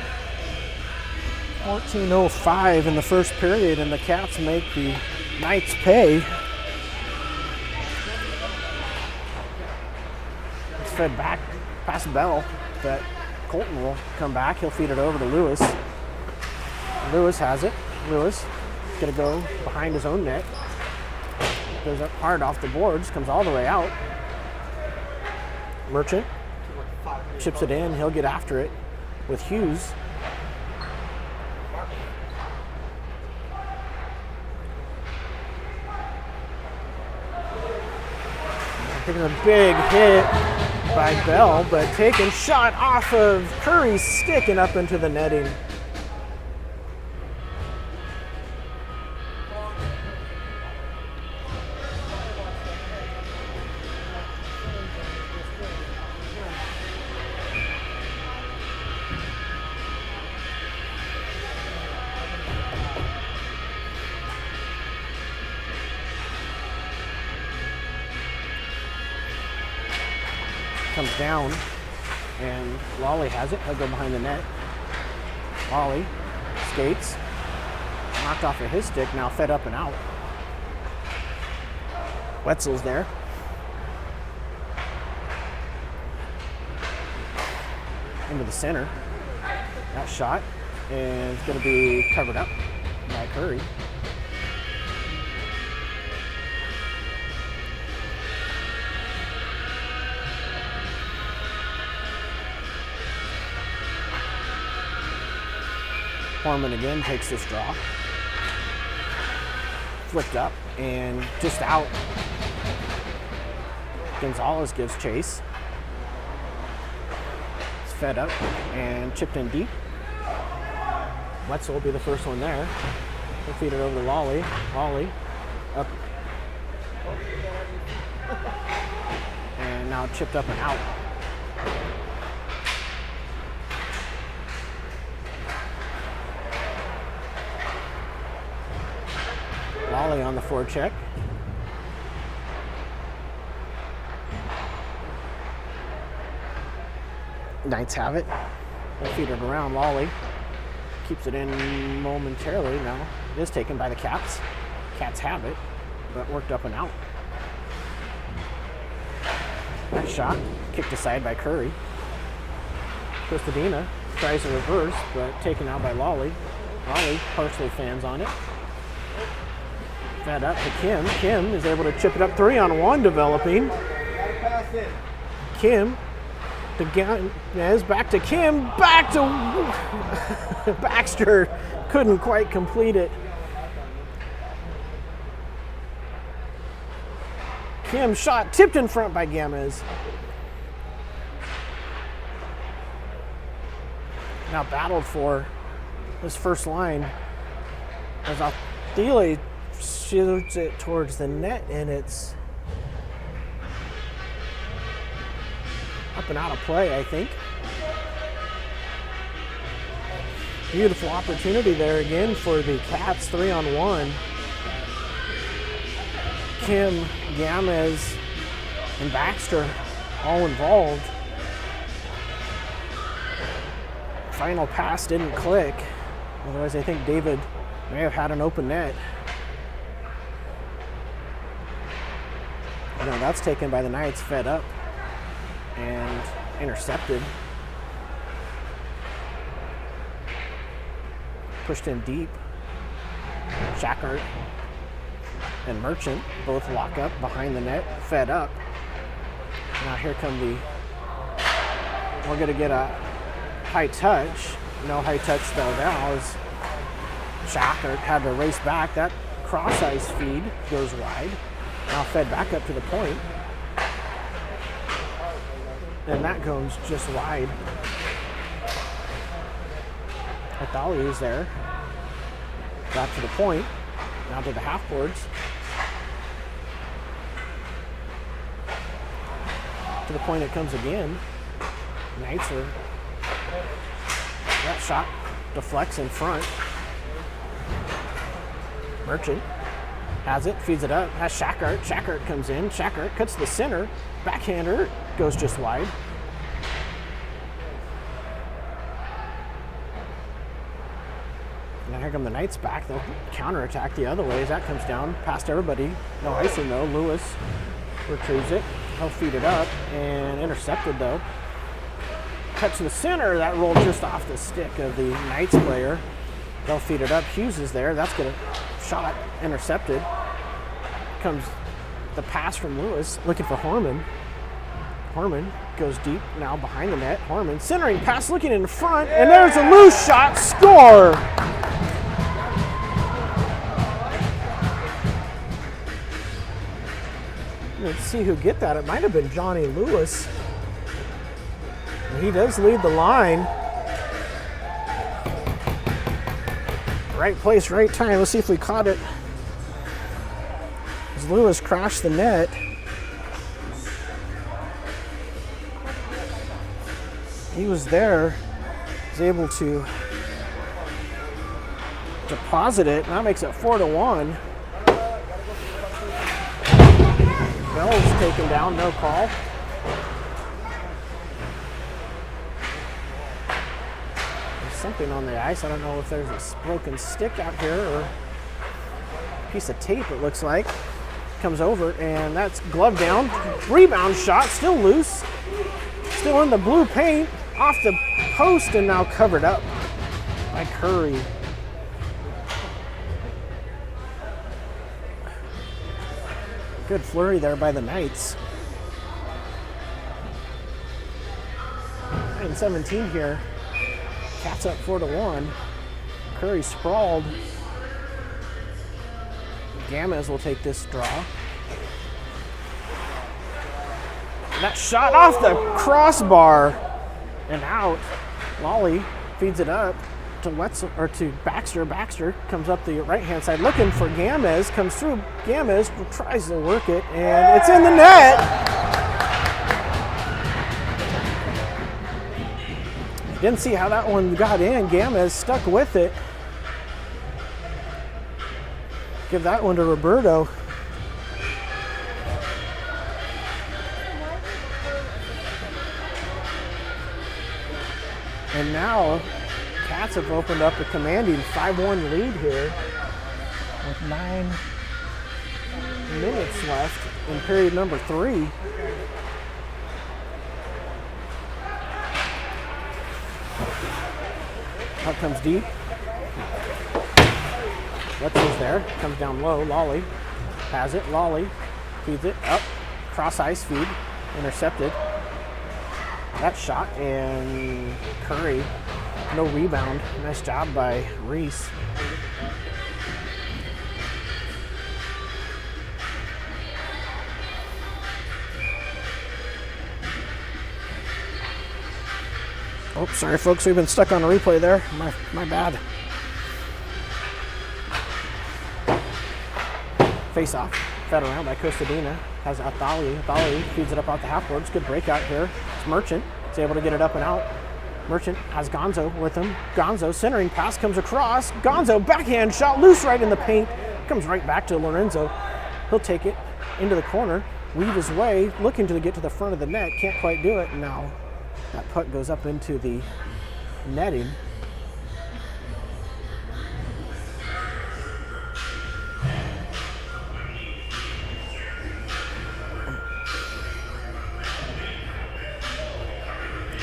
[SPEAKER 1] 14:05 in the first period, and the Cats make the Knights pay. It's fed back past Bell, but Colton will come back. He'll feed it over to Lewis. Lewis has it. Lewis is going to go behind his own net. Goes up hard off the boards, comes all the way out. Merchant chips it in. He'll get after it with Hughes. Taking a big hit by Bell, but taking shot off of Curry's stick and up into the netting. Comes down. And Lolly has it. He'll go behind the net. Lolly skates. Knocked off of his stick. Now fed up and out. Wetzel's there. Into the center. That shot. And it's going to be covered up by Curry. Horman again takes this draw. Flipped up and just out. Gonzalez gives chase. It's fed up and chipped in deep. Wetzel will be the first one there. He'll feed it over to Lolly. Lolly up. And now chipped up and out. Lolly on the forecheck. Knights have it. They'll feed it around. Lolly keeps it in momentarily. Now it is taken by the Cats. Cats have it, but worked up and out. That shot kicked aside by Curry. Christadina tries to reverse, but taken out by Lolly. Lolly partially fans on it. Fed up to Kim. Kim is able to chip it up 3-on-1 developing. Kim to Gomez, back to Kim, back to Baxter. Couldn't quite complete it. Kim shot tipped in front by Gomez. Now battled for this first line as Althile shoots it towards the net, and it's up and out of play, I think. Beautiful opportunity there again for the Cats, 3-on-1. Kim, Gomez, and Baxter all involved. Final pass didn't click. Otherwise, I think David may have had an open net. Now that's taken by the Knights, fed up and intercepted. Pushed in deep. Shackart and Merchant both lock up behind the net, fed up. Now here come we're gonna get a high touch. No high touch though now as Shackart had to race back. That cross ice feed goes wide. Now fed back up to the point. And that goes just wide. Althile is there. Back to the point. Now to the half boards. To the point it comes again. Knights are. That shot deflects in front. Merchant has it, feeds it up, has Shackart. Shackart comes in. Shackart cuts to the center. Backhander goes just wide. Now here come the Knights back. They'll counterattack the other way as that comes down. Past everybody. No icing though. Lewis retrieves it. He'll feed it up and intercepted though. Cut to the center. That rolled just off the stick of the Knights player. They'll feed it up. Hughes is there. That's going to shot intercepted. Comes the pass from Lewis looking for Horman. Horman goes deep now behind the net. Horman centering pass looking in front, and there's a loose shot. Score! Let's see who get that. It might have been Johnny Lewis. He does lead the line. Right place, right time. Let's see if we caught it. As Lewis crashed the net. He was there. Was able to deposit it. That makes it 4-1. Bell's taken down, no call. something on the ice. I don't know if there's a broken stick out here or a piece of tape, it looks like. Comes over, and that's glove down. Rebound shot, still loose. Still in the blue paint, off the post, and now covered up by Curry. Good flurry there by the Knights. 9-17 here. Cats up 4-1. Curry sprawled. Gamez will take this draw. And that shot off the crossbar and out. Lolly feeds it up to Wetzel, or to Baxter. Baxter comes up the right-hand side looking for Gamez. Comes through. Gamez tries to work it, and it's in the net. Didn't see how that one got in. Gamez stuck with it. Give that one to Roberto. And now Cats have opened up a commanding 5-1 lead here with 9 minutes left in period number 3. Puck comes deep. Wetzel's there, comes down low. Lolly has it. Lolly feeds it up. Cross ice feed, intercepted. That shot, and Curry, no rebound. Nice job by Reese. Oh, sorry folks, we've been stuck on a replay there. My bad. Face off, fed around by Costadina. Has Athali. Athali feeds it up out the half boards. Good breakout here. It's Merchant. He's able to get it up and out. Merchant has Gonzo with him. Gonzo centering pass comes across. Gonzo backhand shot loose right in the paint. Comes right back to Lorenzo. He'll take it into the corner, weave his way, looking to get to the front of the net. Can't quite do it. Now that puck goes up into the netting.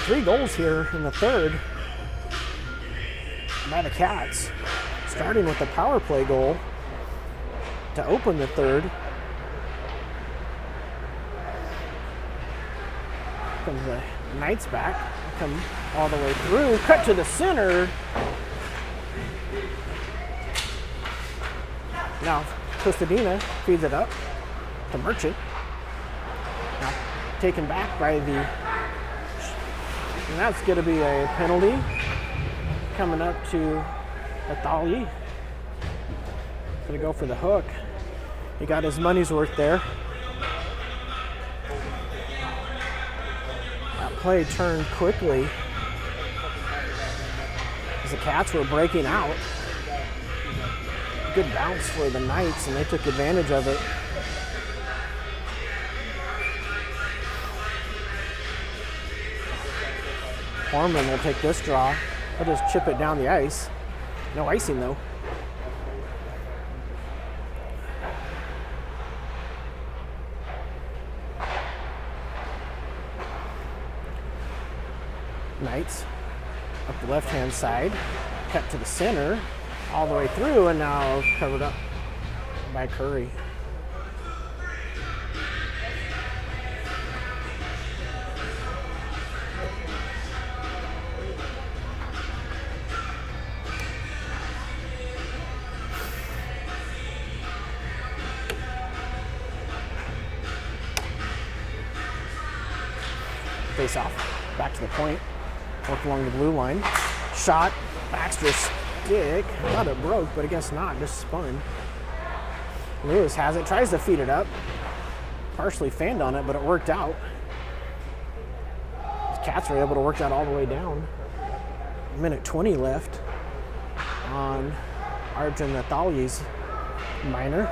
[SPEAKER 1] Three goals here in the third by the Cats, starting with the power play goal to open the third. Comes the Knights back, come all the way through, cut to the center. Now Costadina feeds it up to Merchant. Now taken back by the, and that's going to be a penalty coming up to Athali. Going to go for the hook. He got his money's worth there. That play turned quickly as the Cats were breaking out. Good bounce for the Knights, and they took advantage of it. Foreman will take this draw. He'll just chip it down the ice. No icing though. Knights up the left-hand side, cut to the center, all the way through, and now covered up by Curry. Face off, back to the point, work along the blue line. Shot, Baxter's stick. I thought it broke, but I guess not, just spun. Lewis has it, tries to feed it up. Partially fanned on it, but it worked out. The Cats were able to work that all the way down. Minute 20 left on Arjun Athali's minor.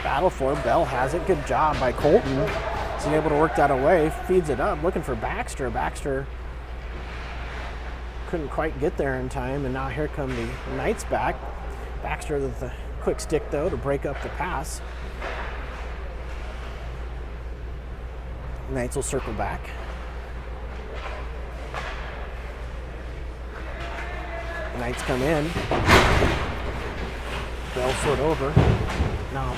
[SPEAKER 1] Battle for Bell has it. Good job by Colton. He's able to work that away, feeds it up, looking for Baxter. Baxter couldn't quite get there in time, and now here come the Knights back. Baxter with a quick stick, though, to break up the pass. Knights will circle back. Knights come in. Bell foot over. Now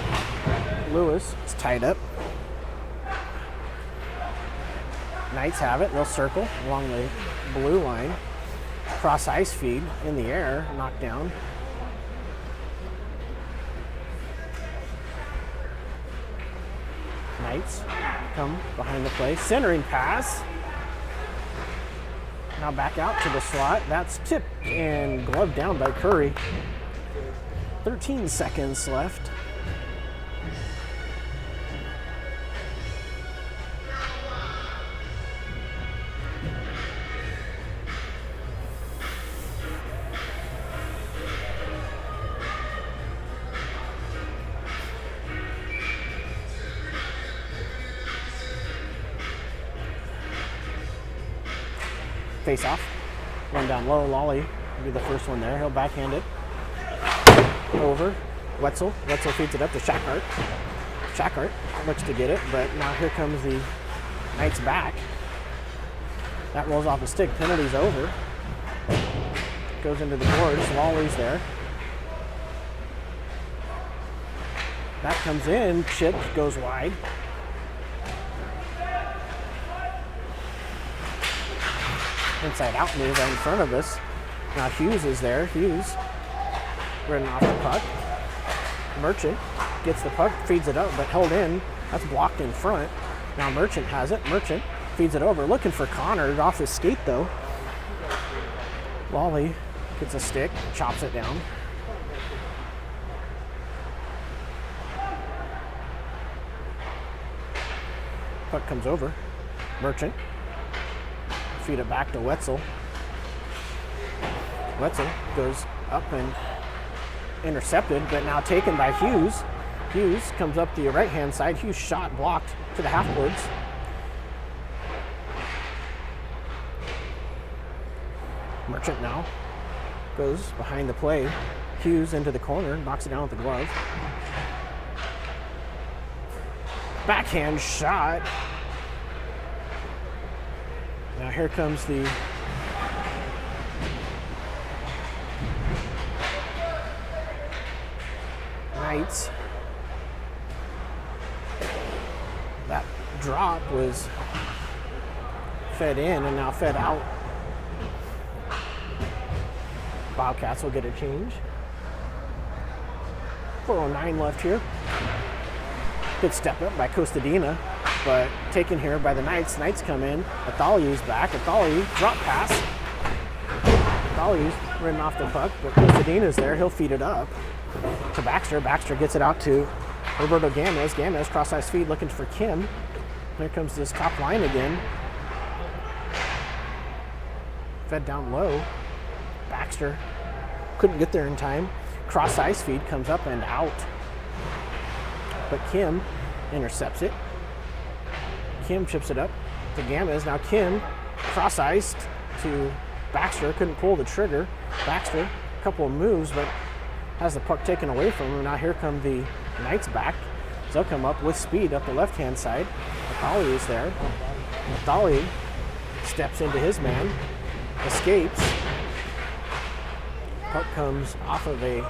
[SPEAKER 1] Lewis is tied up. Knights have it. They'll circle along the blue line. Cross ice feed in the air. Knocked down. Knights come behind the play. Centering pass. Now back out to the slot. That's tipped and gloved down by Curry. 13 seconds left. Face off. One down low. Lolly will be the first one there. He'll backhand it. Over. Wetzel. Wetzel feeds it up to Shackhart. Shackhart looks to get it, but now here comes the Knights back. That rolls off the stick. Penalty's over. Goes into the boards. Lolly's there. That comes in. Chip goes wide. Inside out move right in front of us. Now Hughes is there. Hughes running off the puck. Merchant gets the puck, feeds it up, but held in. That's blocked in front. Now Merchant has it. Merchant feeds it over. Looking for Connor. Off his skate though. Lolly gets a stick, chops it down. Puck comes over. Merchant. Feed it back to Wetzel. Wetzel goes up and intercepted, but now taken by Hughes. Hughes comes up the right-hand side. Hughes shot blocked to the half-boards. Merchant now goes behind the play. Hughes into the corner, knocks it down with the glove. Backhand shot. Now here comes the Knights. That drop was fed in and now fed out. Bobcats will get a change. 4:09 left here. Good step up by Costadina, but taken here by the Knights. Knights come in. Athalyu's back. Athalyu drop pass. Athalyu's running off the puck, but Costadina's there. He'll feed it up to Baxter. Baxter gets it out to Roberto Gamez. Gamez cross-ice feed looking for Kim. Here comes this top line again. Fed down low. Baxter couldn't get there in time. Cross-ice feed comes up and out. But Kim intercepts it. Kim chips it up to Gamez. Now Kim cross-iced to Baxter. Couldn't pull the trigger. Baxter, a couple of moves, but has the puck taken away from him. Now here come the Knights back. They'll come up with speed up the left-hand side. Athaly is there. Athaly steps into his man. Escapes. Puck comes off of a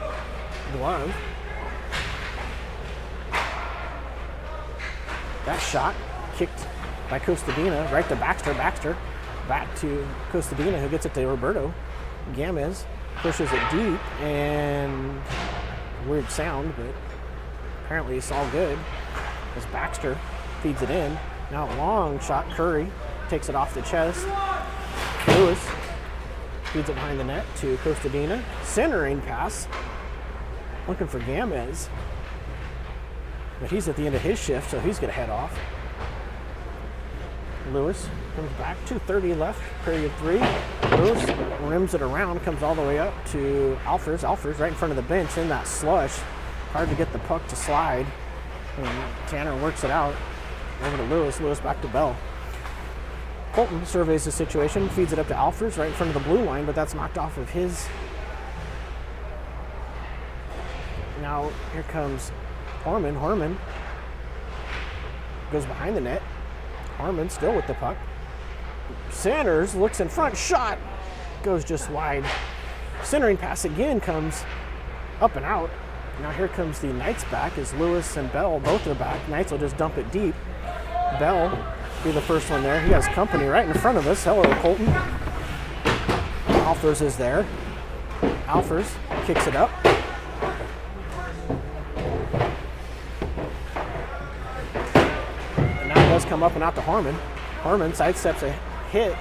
[SPEAKER 1] glove. That shot kicked by Costadina right to Baxter. Baxter back to Costadina, who gets it to Roberto. Gamez pushes it deep, and weird sound, but apparently it's all good as Baxter feeds it in. Now a long shot. Curry takes it off the chest. Lewis feeds it behind the net to Costadina. Centering pass. Looking for Gamez. But he's at the end of his shift, so he's going to head off. Lewis comes back. 2:30 left, period 3. Lewis rims it around, comes all the way up to Alfers. Alfers right in front of the bench in that slush. Hard to get the puck to slide. And Tanner works it out. Over to Lewis. Lewis back to Bell. Colton surveys the situation, feeds it up to Alfers right in front of the blue line, but that's knocked off of his. Now here comes Horman. Horman goes behind the net. Harmon still with the puck. Sanders looks in front, shot goes just wide. Centering pass again comes up and out. Now here comes the Knights back as Lewis and Bell both are back. Knights will just dump it deep. Bell be the first one there. He has company right in front of us. Hello, Colton. Alfers is there. Alfers kicks it up. And now it does come up and out to Harmon. Harmon sidesteps a hit.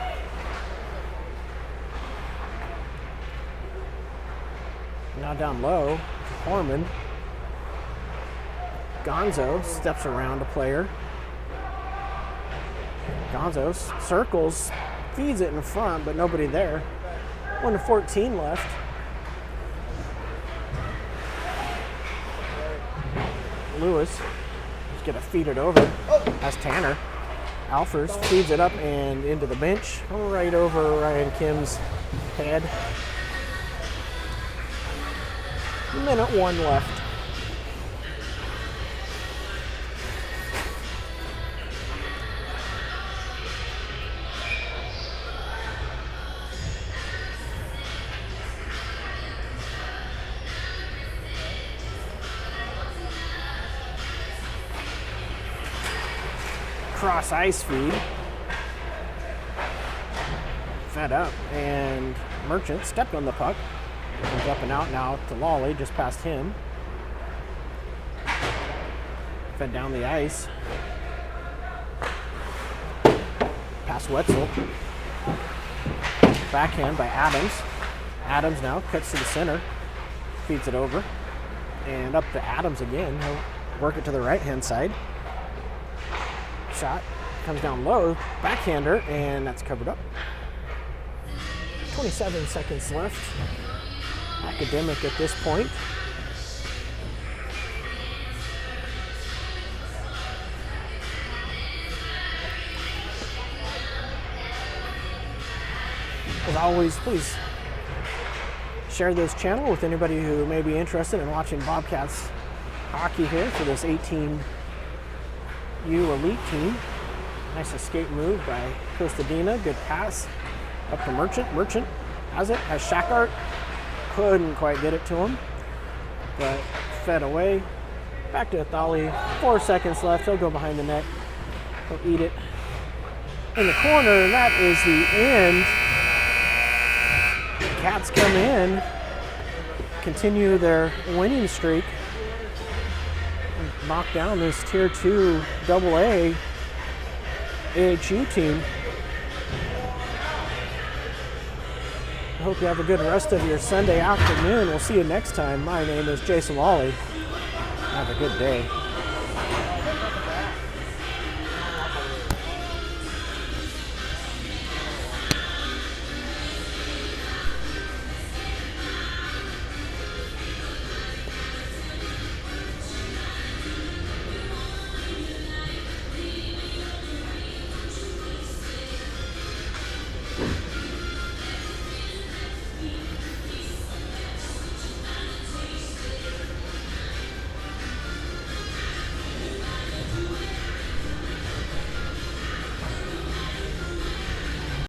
[SPEAKER 1] Now down low, Harmon. Gonzo steps around a player. Gonzo circles, feeds it in front, but nobody there. 1:14 left. Lewis is going to feed it over. That's Tanner. Alfers feeds it up and into the bench, right over Ryan Kim's head. Minute 1 left. Cross ice feed. Fed up, and Merchant stepped on the puck. Comes up and out now to Lawley, just past him. Fed down the ice. Past Wetzel. Backhand by Adams. Adams now cuts to the center. Feeds it over. And up to Adams again. He'll work it to the right-hand side. Shot comes down low, backhander, and that's covered up. 27 seconds left. Academic at this point. As always, please share this channel with anybody who may be interested in watching Bobcats hockey here for this 18U elite team. Nice escape move by Costadina. Good pass up to Merchant. Merchant has it. Has Shackart. Couldn't quite get it to him, but fed away. Back to Athali. 4 seconds left. He'll go behind the net. He'll eat it in the corner, and that is the end. Cats come in, continue their winning streak, knock down this Tier 2 AA AHU team. I hope you have a good rest of your Sunday afternoon. We'll see you next time. My name is Jason Lawley. Have a good day.